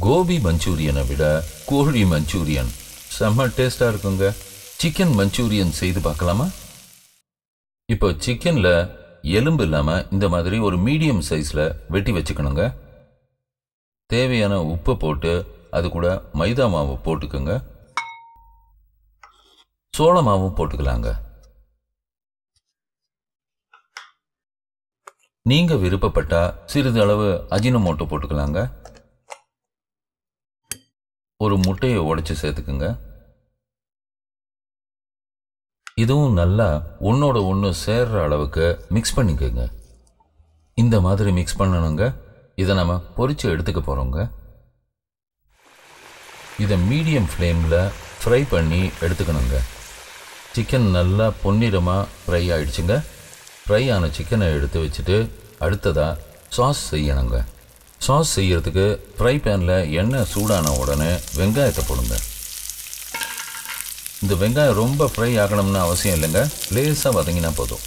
கோபி மஞ்சூரியனை விட கோழி மஞ்சூரியன் செம்ம டேஸ்டா இருக்குங்க. சிக்கன் மஞ்சூரியன் செய்து பார்க்கலாமா? இப்போ சிக்கன்ல எலும்பு இல்லாம இந்த மாதிரி ஒரு மீடியம் சைஸ்ல வெட்டி வச்சுக்கணுங்க. தேவையான உப்பு போட்டு அது கூட மைதா மாவு போட்டுக்கோங்க. சோள மாவும் போட்டுக்கலாங்க. நீங்க விருப்பப்பட்டா சிறிது அளவு அஜினமோட்டோ போட்டுக்கலாங்க. ஒரு முட்டையை உடைச்சு சேர்த்துக்குங்க. இதுவும் நல்லா ஒன்னோட ஒன்று சேர்ற அளவுக்கு மிக்ஸ் பண்ணிக்கோங்க. இந்த மாதிரி மிக்ஸ் பண்ணணுங்க. இதை நம்ம பொரிச்சு எடுத்துக்க போறோங்க. இதை மீடியம் ஃப்ளேமில் ஃப்ரை பண்ணி எடுத்துக்கணுங்க. சிக்கன் நல்லா பொன்னிறமாக ஃப்ரை ஆயிடுச்சுங்க. ஃப்ரை ஆன சிக்கனை எடுத்து வச்சுட்டு அடுத்ததாக சாஸ் செய்யணுங்க. சாஸ் செய்யறதுக்கு ஃப்ரை பேனில் எண்ணெய் சூடான உடனே வெங்காயத்தை போடுங்க. இந்த வெங்காயம் ரொம்ப ஃப்ரை ஆகணும்னு அவசியம் இல்லைங்க. லேசாக வதங்கினா போதும்.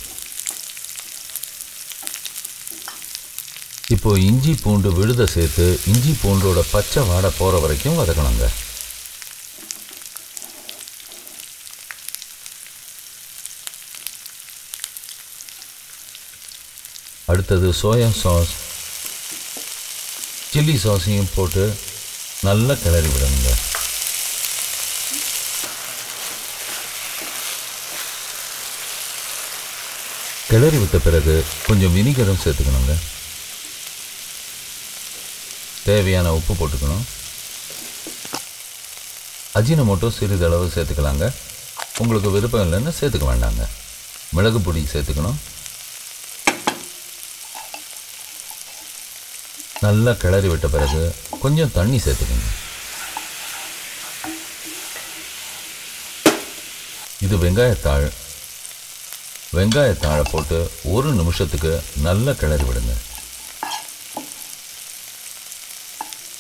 இப்போ இஞ்சி பூண்டு விழுதை சேர்த்து இஞ்சி பூண்டோட பச்சை வாடை போகிற வரைக்கும் வதக்கணுங்க. அடுத்தது சோயா சாஸ், சில்லி சாஸையும் போட்டு நல்லா கிளறி விடணுங்க. கிளறி விட்ட பிறகு கொஞ்சம் வினிகரும் சேர்த்துக்கணுங்க. தேவையான உப்பு போட்டுக்கணும். அஜினமோட்டோ சிறிதளவு சேர்த்துக்கலாங்க. உங்களுக்கு விருப்பம் இல்லைன்னு சேர்த்துக்க வேண்டாங்க. மிளகு பொடி சேர்த்துக்கணும். நல்லா கிளறி விட்ட பிறகு கொஞ்சம் தண்ணி சேர்த்துக்கணும். இது வெங்காயத்தாழை போட்டு ஒரு நிமிஷத்துக்கு நல்லா கிளறி விடுங்க.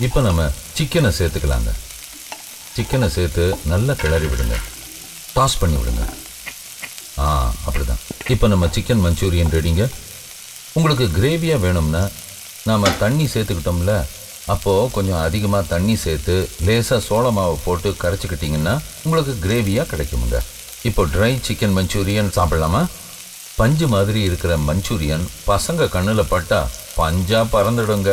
இப்போ நம்ம சிக்கனை சேர்த்துக்கலாங்க. சிக்கனை சேர்த்து நல்லா கிளறி விடுங்க. டாஸ் பண்ணி விடுங்க. அப்படிதான். இப்போ நம்ம சிக்கன் மஞ்சூரியன் ரெடிங்க. உங்களுக்கு கிரேவியாக வேணும்னா நாம் தண்ணி சேர்த்துக்கிட்டோம்ல, அப்போது கொஞ்சம் அதிகமாக தண்ணி சேர்த்து லேசாக சோள மாவை போட்டு கரைச்சிக்கிட்டிங்கன்னா உங்களுக்கு கிரேவியாக கிடைக்குமுங்க. இப்போ ட்ரை சிக்கன் மஞ்சூரியன் சாப்பிடலாமா? பஞ்சு மாதிரி இருக்கிற மஞ்சூரியன் பசங்க கண்ணில் பட்டா பஞ்சா பறந்துடுங்க.